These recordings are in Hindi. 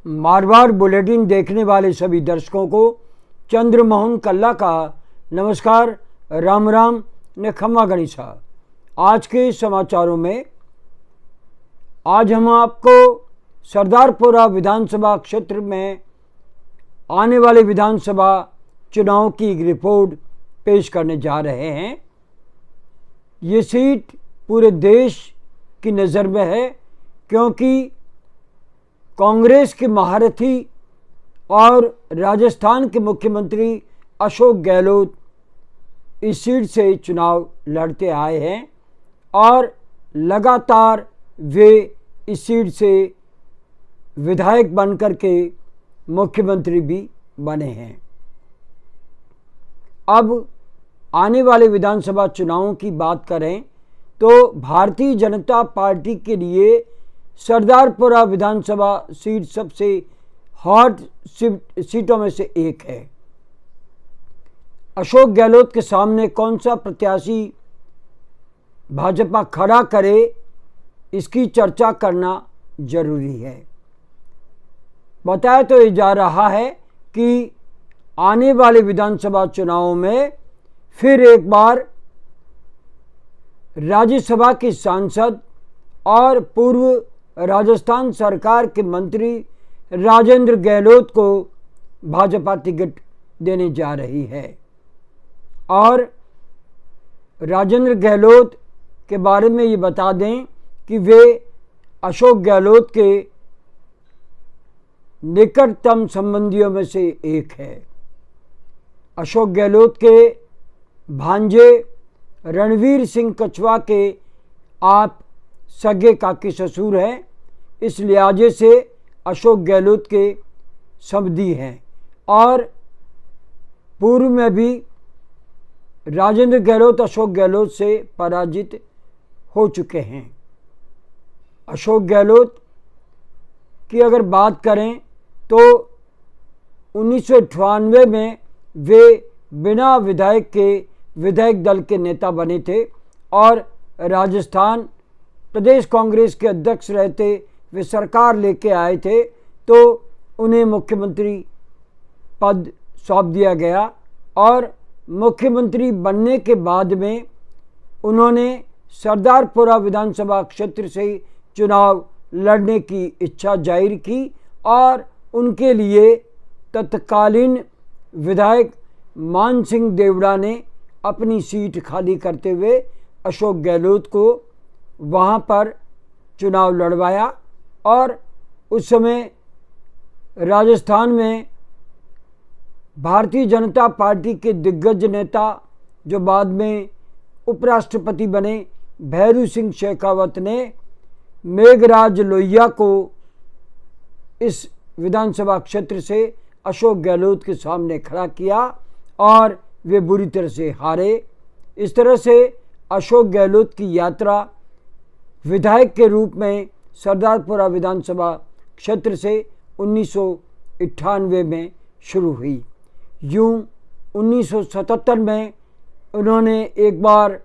मारवाड़ बुलेटिन देखने वाले सभी दर्शकों को चंद्रमोहन कल्ला का नमस्कार, राम राम ने खम्मा गणिसा। आज के समाचारों में आज हम आपको सरदारपुरा विधानसभा क्षेत्र में आने वाले विधानसभा चुनाव की एक रिपोर्ट पेश करने जा रहे हैं। ये सीट पूरे देश की नज़र में है क्योंकि कांग्रेस के महारथी और राजस्थान के मुख्यमंत्री अशोक गहलोत इस सीट से चुनाव लड़ते आए हैं और लगातार वे इस सीट से विधायक बनकर के मुख्यमंत्री भी बने हैं। अब आने वाले विधानसभा चुनावों की बात करें तो भारतीय जनता पार्टी के लिए सरदारपुरा विधानसभा सीट सबसे हॉट सीटों में से एक है। अशोक गहलोत के सामने कौन सा प्रत्याशी भाजपा खड़ा करे, इसकी चर्चा करना जरूरी है। बताया तो ये जा रहा है कि आने वाले विधानसभा चुनावों में फिर एक बार राज्यसभा के सांसद और पूर्व राजस्थान सरकार के मंत्री राजेंद्र गहलोत को भाजपा टिकट देने जा रही है। और राजेंद्र गहलोत के बारे में ये बता दें कि वे अशोक गहलोत के निकटतम संबंधियों में से एक है। अशोक गहलोत के भांजे रणवीर सिंह कछवा के आप सगे काके ससुर हैं, इस लिहाजे से अशोक गहलोत के समधी हैं और पूर्व में भी राजेंद्र गहलोत अशोक गहलोत से पराजित हो चुके हैं। अशोक गहलोत की अगर बात करें तो 1998 में वे बिना विधायक के विधायक दल के नेता बने थे और राजस्थान प्रदेश कांग्रेस के अध्यक्ष रहते वे सरकार लेके आए थे तो उन्हें मुख्यमंत्री पद सौंप दिया गया और मुख्यमंत्री बनने के बाद में उन्होंने सरदारपुरा विधानसभा क्षेत्र से चुनाव लड़ने की इच्छा जाहिर की और उनके लिए तत्कालीन विधायक मान सिंह देवड़ा ने अपनी सीट खाली करते हुए अशोक गहलोत को वहाँ पर चुनाव लड़वाया और उस समय राजस्थान में भारतीय जनता पार्टी के दिग्गज नेता जो बाद में उपराष्ट्रपति बने भैरू सिंह शेखावत ने मेघराज लोहिया को इस विधानसभा क्षेत्र से अशोक गहलोत के सामने खड़ा किया और वे बुरी तरह से हारे। इस तरह से अशोक गहलोत की यात्रा विधायक के रूप में सरदारपुरा विधानसभा क्षेत्र से 1998 में शुरू हुई। यूं 1977 में उन्होंने एक बार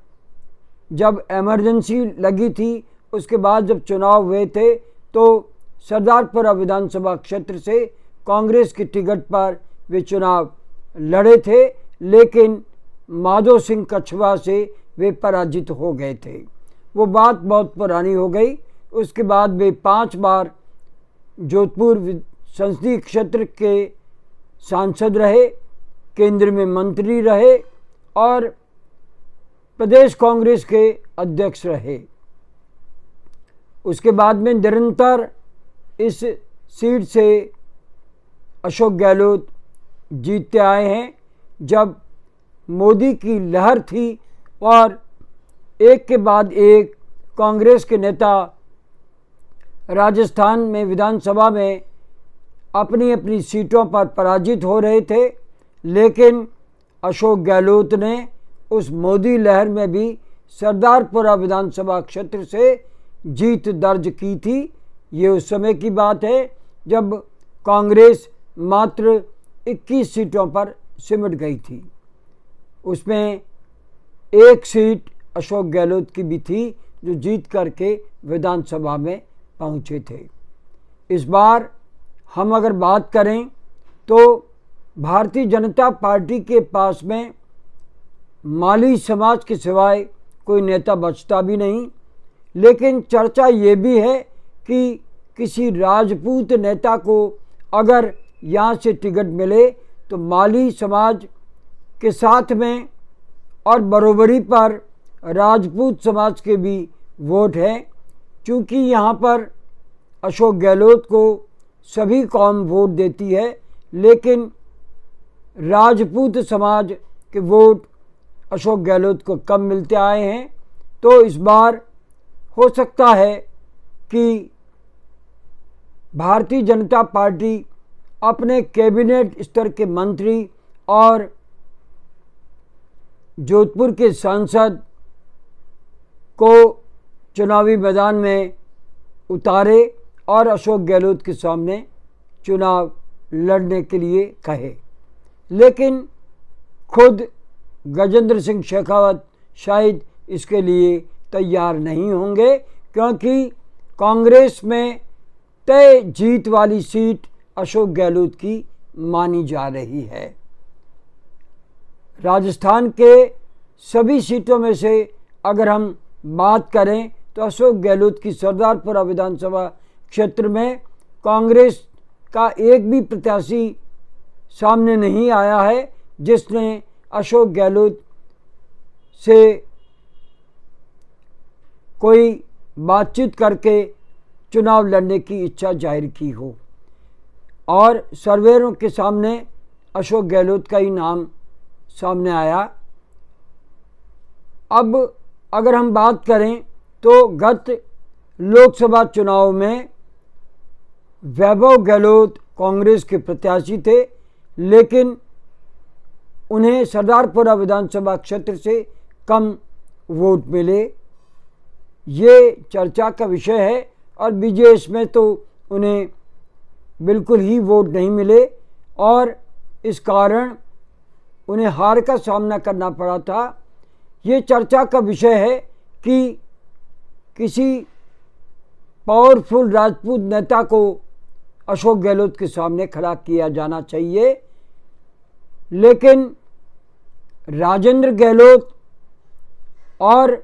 जब इमरजेंसी लगी थी, उसके बाद जब चुनाव हुए थे तो सरदारपुरा विधानसभा क्षेत्र से कांग्रेस की टिकट पर वे चुनाव लड़े थे, लेकिन माधो सिंह कछवा से वे पराजित हो गए थे। वो बात बहुत पुरानी हो गई। उसके बाद वे 5 बार जोधपुर संसदीय क्षेत्र के सांसद रहे, केंद्र में मंत्री रहे और प्रदेश कांग्रेस के अध्यक्ष रहे। उसके बाद में निरंतर इस सीट से अशोक गहलोत जीतते आए हैं। जब मोदी की लहर थी और एक के बाद एक कांग्रेस के नेता राजस्थान में विधानसभा में अपनी अपनी सीटों पर पराजित हो रहे थे, लेकिन अशोक गहलोत ने उस मोदी लहर में भी सरदारपुरा विधानसभा क्षेत्र से जीत दर्ज की थी। ये उस समय की बात है जब कांग्रेस मात्र 21 सीटों पर सिमट गई थी। उसमें एक सीट अशोक गहलोत की भी थी जो जीत करके विधानसभा में पहुंचे थे। इस बार हम अगर बात करें तो भारतीय जनता पार्टी के पास में माली समाज के सिवाय कोई नेता बचता भी नहीं। लेकिन चर्चा ये भी है कि किसी राजपूत नेता को अगर यहाँ से टिकट मिले तो माली समाज के साथ में और बरोबरी पर राजपूत समाज के भी वोट हैं। चूँकि यहाँ पर अशोक गहलोत को सभी कौम वोट देती है, लेकिन राजपूत समाज के वोट अशोक गहलोत को कम मिलते आए हैं। तो इस बार हो सकता है कि भारतीय जनता पार्टी अपने कैबिनेट स्तर के मंत्री और जोधपुर के सांसद को चुनावी मैदान में उतारे और अशोक गहलोत के सामने चुनाव लड़ने के लिए कहे। लेकिन खुद गजेंद्र सिंह शेखावत शायद इसके लिए तैयार नहीं होंगे, क्योंकि कांग्रेस में तय जीत वाली सीट अशोक गहलोत की मानी जा रही है। राजस्थान के सभी सीटों में से अगर हम बात करें तो अशोक गहलोत की सरदारपुरा विधानसभा क्षेत्र में कांग्रेस का एक भी प्रत्याशी सामने नहीं आया है जिसने अशोक गहलोत से कोई बातचीत करके चुनाव लड़ने की इच्छा जाहिर की हो, और सर्वेरों के सामने अशोक गहलोत का ही नाम सामने आया। अब अगर हम बात करें तो गत लोकसभा चुनाव में वैभव गहलोत कांग्रेस के प्रत्याशी थे, लेकिन उन्हें सरदारपुरा विधानसभा क्षेत्र से कम वोट मिले। ये चर्चा का विषय है और बीजेएस में तो उन्हें बिल्कुल ही वोट नहीं मिले और इस कारण उन्हें हार का सामना करना पड़ा था। ये चर्चा का विषय है कि किसी पावरफुल राजपूत नेता को अशोक गहलोत के सामने खड़ा किया जाना चाहिए, लेकिन राजेंद्र गहलोत और